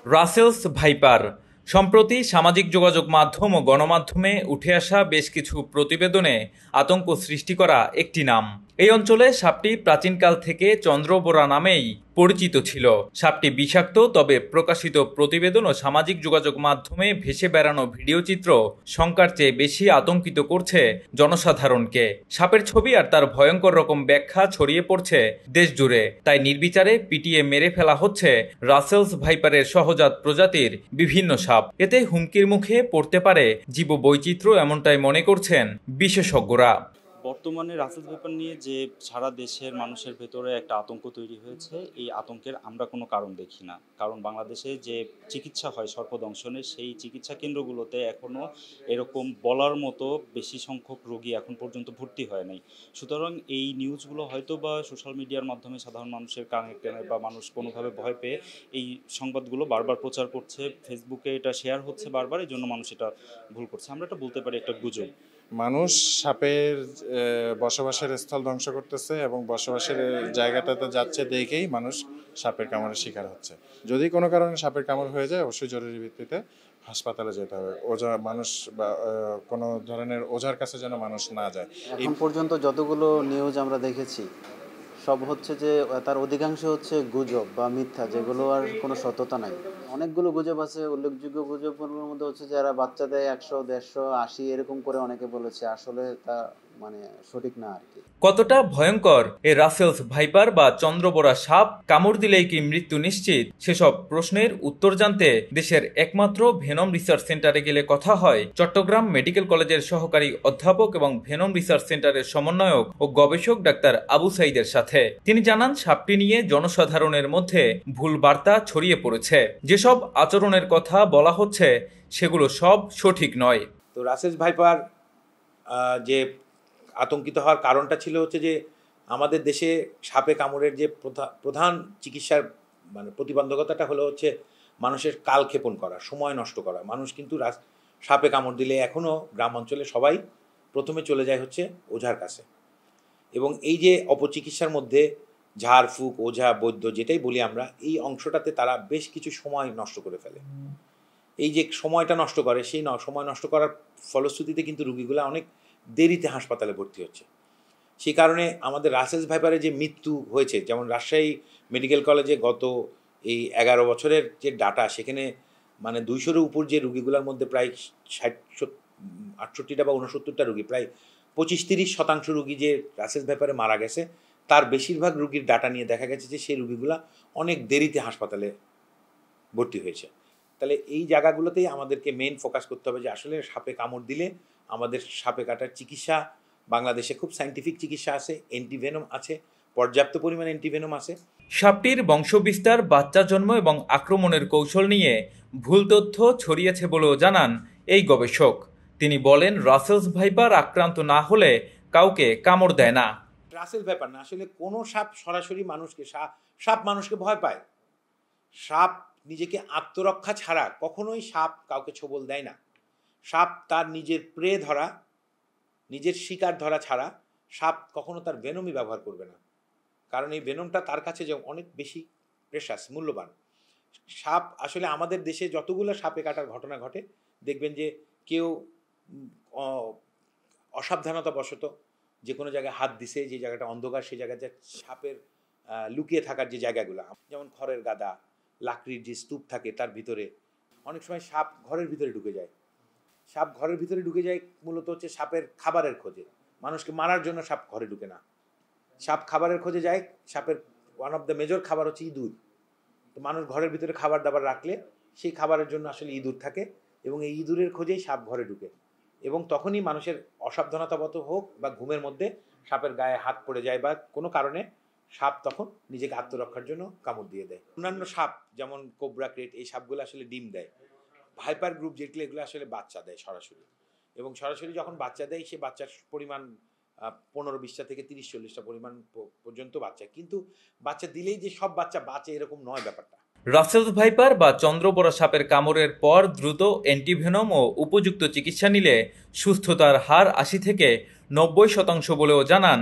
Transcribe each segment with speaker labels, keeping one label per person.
Speaker 1: Russell's viper সম্প্রতি সামাজিক যোগাযোগ মাধ্যম ও গণমাধ্যমে উঠে আসা বেশ কিছু প্রতিবেদনে আতঙ্ক সৃষ্টি করা একটি নাম। এই অঞ্চলে সাপটি প্রাচীনকাল থেকে চন্দ্রবোরা নামেই পরিচিত ছিল। সাপটি বিষাক্ত, তবে প্রকাশিত প্রতিবেদন ও সামাজিক যোগাযোগ মাধ্যমে ভেসে বেড়ানো ভিডিও চিত্র শঙ্কার চেয়ে বেশি আতঙ্কিত করছে জনসাধারণকে। সাপের ছবি আর তার ভয়ঙ্কর রকম ব্যাখ্যা ছড়িয়ে পড়ছে দেশ জুড়ে। তাই নির্বিচারে পিটিয়ে মেরে ফেলা হচ্ছে রাসেলস ভাইপারের সহজাত প্রজাতির বিভিন্ন সাপ। এতে হুমকির মুখে পড়তে পারে জীববৈচিত্র্য, এমনটাই মনে করছেন বিশেষজ্ঞরা।
Speaker 2: বর্তমানে রাসেলস ভাইপার নিয়ে যে সারা দেশের মানুষের ভেতরে একটা আতঙ্ক তৈরি হয়েছে, এই আতঙ্কের আমরা কোনো কারণ দেখি না। কারণ বাংলাদেশে যে চিকিৎসা হয় সর্পদংশনের, সেই চিকিৎসা কেন্দ্রগুলোতে এখনও এরকম বলার মতো বেশি সংখ্যক রোগী এখন পর্যন্ত ভর্তি হয় নাই। সুতরাং এই নিউজগুলো হয়তো বা সোশ্যাল মিডিয়ার মাধ্যমে সাধারণ মানুষের কানে কানে বা মানুষ কোনোভাবে ভয় পেয়ে এই সংবাদগুলো বারবার প্রচার করছে, ফেসবুকে এটা শেয়ার হচ্ছে বারবার, এই জন্য মানুষ এটা ভুল করছে। আমরা এটা বলতে পারি একটা গুজব।
Speaker 3: মানুষ সাপের বসবাসের স্থল ধ্বংস করতেছে এবং বসবাসের জায়গাটাতে যাচ্ছে দেখেই মানুষ সাপের কামড়ের শিকার হচ্ছে। যদি কোনো কারণে সাপের কামড় হয়ে যায়, অবশ্যই জরুরি ভিত্তিতে হাসপাতালে যেতে হবে। ওঝা মানুষ বা কোনো ধরনের ওঝার কাছে যেন মানুষ না যায়।
Speaker 4: এখন পর্যন্ত যতগুলো নিউজ আমরা দেখেছি সব হচ্ছে যে তার অধিকাংশ হচ্ছে গুজব বা মিথ্যা, যেগুলো আর কোনো সত্যতা নাই। অনেকগুলো গুজব আছে, উল্লেখযোগ্য গুজবগুলোর মধ্যে হচ্ছে যারা বাচ্চা দেয় 100, 150, 80 এরকম করে অনেকে বলেছে, আসলে তা মানে সঠিক না আর কি।
Speaker 1: কতটা ভয়ঙ্কর এই রাসেলস ভাইপার বা চন্দ্রবোরা সাপ? কামড় দিলেই কি মৃত্যু নিশ্চিত? সেসব প্রশ্নের উত্তর জানতে দেশের একমাত্র ভেনম রিসার্চ সেন্টারে গেলে কথা হয় চট্টগ্রাম মেডিকেল কলেজের সহকারী অধ্যাপক এবং ভেনম রিসার্চ সেন্টারের সমন্বয়ক ও গবেষক ডাক্তার আবু সাইদের সাথে। তিনি জানান, সাপটি নিয়ে জনসাধারণের মধ্যে ভুল বার্তা ছড়িয়ে পড়েছে। যেসব আচরণের কথা বলা হচ্ছে সেগুলো সব সঠিক নয়।
Speaker 5: তো রাসেলস ভাইপার যে আতঙ্কিত হওয়ার কারণটা ছিল হচ্ছে যে আমাদের দেশে সাপে কামড়ের যে প্রধান চিকিৎসার মানে প্রতিবন্ধকতাটা হলো হচ্ছে মানুষের কালক্ষেপণ করা, সময় নষ্ট করা। মানুষ কিন্তু সাপে কামড় দিলে এখনও গ্রাম অঞ্চলে সবাই প্রথমে চলে যায় হচ্ছে ওঝার কাছে। এবং এই যে অপচিকিৎসার মধ্যে ঝাড়ফুঁক, ওঝা, বৈদ্য যেটাই বলি আমরা, এই অংশটাতে তারা বেশ কিছু সময় নষ্ট করে ফেলে। এই যে সময়টা নষ্ট করে, সেই সময় নষ্ট করার ফলশ্রুতিতে কিন্তু রুগীগুলো অনেক দেরিতে হাসপাতালে ভর্তি হচ্ছে। সেই কারণে আমাদের রাসেলস ভাইপারে যে মৃত্যু হয়েছে, যেমন রাজশাহী মেডিকেল কলেজে গত এই 11 বছরের যে ডাটা, সেখানে মানে 200-এর উপর যে রুগীগুলোর মধ্যে প্রায় 68টা বা 69টা রুগী, প্রায় 25-30% রুগী যে রাসেলস ভাইপারে মারা গেছে, তার বেশিরভাগ রুগীর ডাটা নিয়ে দেখা গেছে যে সেই রুগীগুলা অনেক দেরিতে হাসপাতালে ভর্তি হয়েছে। তাহলে এই জায়গাগুলোতেই আমাদেরকে মেন ফোকাস করতে হবে যে আসলে সাপে কামড় দিলে আমাদের সাপে কাটার চিকিৎসা, বাংলাদেশে খুব সায়েন্টিফিক চিকিৎসা আছে, অ্যান্টিভেনম আছে, পর্যাপ্ত পরিমাণে অ্যান্টিভেনম আছে।
Speaker 1: সাপটির বংশবিস্তার, বাচ্চা জন্ম এবং আক্রমণের কৌশল নিয়ে ভুল তথ্য ছড়িয়েছে বলেও জানান এই গবেষক। তিনি বলেন, রাসেলস ভাইপার আক্রান্ত না হলে কাউকে কামড় দেয় না।
Speaker 5: রাসেলস ভাইপার না, আসলে কোনো সাপ সরাসরি মানুষকে, সাপ মানুষকে ভয় পায়। সাপ নিজেকে আত্মরক্ষা ছাড়া কখনোই সাপ কাউকে ছোবল দেয় না। সাপ তার নিজের প্রে ধরা, নিজের শিকার ধরা ছাড়া সাপ কখনো তার ভেনমই ব্যবহার করবে না। কারণ এই ভেনমটা তার কাছে যে অনেক বেশি প্রেশাস, মূল্যবান। সাপ আসলে আমাদের দেশে যতগুলো সাপে কাটার ঘটনা ঘটে, দেখবেন যে কেউ অসাবধানতাবশত যে কোনো জায়গায় হাত দিছে, যে জায়গাটা অন্ধকার, সেই জায়গায় যে সাপের লুকিয়ে থাকার যে জায়গাগুলো, যেমন খড়ের গাদা, লাকড়ির যে স্তূপ থাকে, তার ভিতরে অনেক সময় সাপ ঘরের ভিতরে ঢুকে যায়। সাপ ঘরের ভিতরে ঢুকে যায় মূলত হচ্ছে সাপের খাবারের খোঁজে। মানুষকে মারার জন্য সাপ ঘরে ঢুকে না, সাপ খাবারের খোঁজে যায়। সাপের ওয়ান অফ দ্য মেজর খাবার হচ্ছে ইঁদুর। তো মানুষ ঘরের ভিতরে খাবার দাবার রাখলে সেই খাবারের জন্য আসলে ইঁদুর থাকে, এবং এই ইঁদুরের খোঁজেই সাপ ঘরে ঢুকে। এবং তখনই মানুষের অসাবধানতাবত হোক বা ঘুমের মধ্যে সাপের গায়ে হাত পড়ে যায় বা কোনো কারণে সাপ তখন নিজেকে আত্মরক্ষার জন্য কামড় দিয়ে দেয়। অন্যান্য সাপ যেমন কোবরা, ক্রেট, এই সাপগুলো আসলে ডিম দেয়। ভাইপার গ্রুপ যেগুলো, এগুলো আসলে বাচ্চা দেয় সরাসরি, এবং সরাসরি যখন বাচ্চা দেয় সে বাচ্চার পরিমাণ 15-20টা থেকে 30-40টা পরিমাণ পর্যন্ত বাচ্চা। কিন্তু বাচ্চা দিলেই যে সব বাচ্চা বাঁচে এরকম নয় ব্যাপারটা।
Speaker 1: রাসেলস ভাইপার বা চন্দ্রবোরা সাপের কামড়ের পর দ্রুত অ্যান্টিভেনম ও উপযুক্ত চিকিৎসা নিলে সুস্থতার হার 80 থেকে 90% বলেও জানান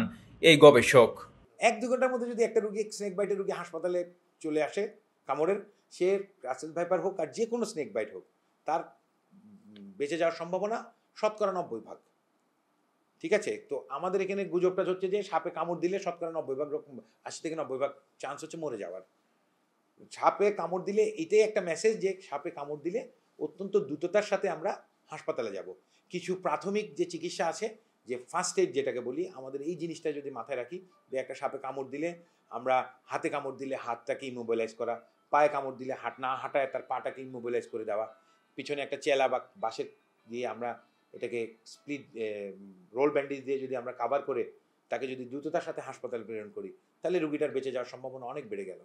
Speaker 1: এই গবেষক।
Speaker 5: 1-2 ঘন্টার মধ্যে যদি একটা রুগী, স্নেক বাইটের রুগী হাসপাতালে চলে আসে, কামড়ের, সে রাসেল ভাইপার হোক আর যে কোনো স্নেক বাইট হোক, তার বেঁচে যাওয়ার সম্ভাবনা 90%। ঠিক আছে, তো আমাদের এখানে গুজবটা হচ্ছে যে সাপে কামড় দিলে 90% 80 থেকে 90% চান্স হচ্ছে মরে যাওয়ার। সাপে কামড় দিলে এটাই একটা মেসেজ যে সাপে কামড় দিলে অত্যন্ত দ্রুততার সাথে আমরা হাসপাতালে যাব। কিছু প্রাথমিক যে চিকিৎসা আছে, যে ফার্স্ট এইড যেটাকে বলি, আমাদের এই জিনিসটা যদি মাথায় রাখি, যে একটা সাপে কামড় দিলে আমরা হাতে কামড় দিলে হাতটাকে ইমোবিলাইজ করা, পায়ে কামড় দিলে হাত না হাঁটায় তার পাটাকে ইমোবিলাইজ করে দেওয়া, পিছনে একটা চেলা বা বাঁশের দিয়ে আমরা এটাকে স্প্লিট রোল ব্যান্ডেজ দিয়ে যদি আমরা কাভার করে তাকে যদি দ্রুততার সাথে হাসপাতালে প্রেরণ করি, তাহলে রুগীটার বেঁচে যাওয়ার সম্ভাবনা অনেক বেড়ে গেল।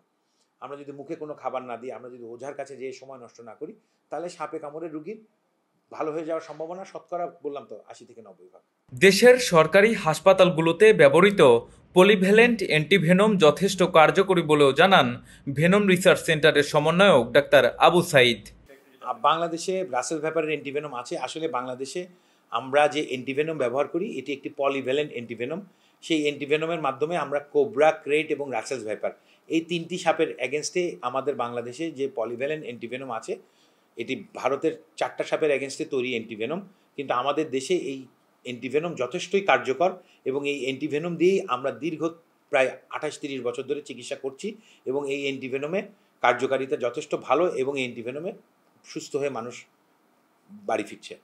Speaker 5: আমরা যদি মুখে কোনো খাবার না দিই, আমরা যদি ওঝার কাছে যেয়ে সময় নষ্ট না করি, তাহলে সাপে কামড়ে রুগীর ভালো হয়ে যাওয়ার সম্ভাবনা শতকরা বললাম তো 80 থেকে 90%।
Speaker 1: দেশের সরকারি হাসপাতালগুলোতে ব্যবহৃত পলিভ্যালেন্ট অ্যান্টিভেনম যথেষ্ট কার্যকরী বলেও জানান ভেনম রিসার্চ সেন্টারের সমন্বয়ক ডাক্তার আবু সাইদ।
Speaker 5: বাংলাদেশে রাসেল ভাইপারের অ্যান্টিভেনম আছে। আসলে বাংলাদেশে আমরা যে অ্যান্টিভেনম ব্যবহার করি এটি একটি পলিভ্যালেন্ট অ্যান্টিভেনম। সেই অ্যান্টিভেনমের মাধ্যমে আমরা কোবরা, ক্রেট এবং রাসেল ভাইপার এই 3টি সাপের এগেনস্টে আমাদের বাংলাদেশে যে পলিভ্যালেন্ট অ্যান্টিভেনম আছে, এটি ভারতের 4টা সাপের এগেনস্টে তৈরি অ্যান্টিভেনম। কিন্তু আমাদের দেশে এই অ্যান্টিভেনম যথেষ্টই কার্যকর এবং এই অ্যান্টিভেনম দিয়েই আমরা দীর্ঘ প্রায় 28-30 বছর ধরে চিকিৎসা করছি এবং এই অ্যান্টিভেনমের কার্যকারিতা যথেষ্ট ভালো এবং এই অ্যান্টিভেনমে সুস্থ হয়ে মানুষ বাড়ি ফিরছে।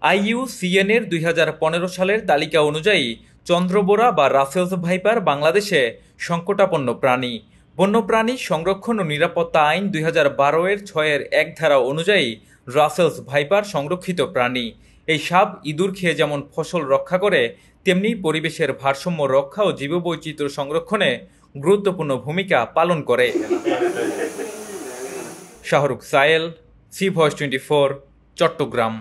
Speaker 1: IUCN এর 2015 সালের তালিকা অনুযায়ী চন্দ্রবোরা বা রাসেলস ভাইপার বাংলাদেশে সংকটাপন্ন প্রাণী। বন্যপ্রাণী সংরক্ষণ ও নিরাপত্তা আইন 2012-এর 6-এর 1 ধারা অনুযায়ী রাসেলস ভাইপার সংরক্ষিত প্রাণী। এই সাপ ইঁদুর খেয়ে যেমন ফসল রক্ষা করে, তেমনি পরিবেশের ভারসাম্য রক্ষা ও জীববৈচিত্র্য সংরক্ষণে গুরুত্বপূর্ণ ভূমিকা পালন করে। Shahrukh Sayel, C voice 24, Chittagong.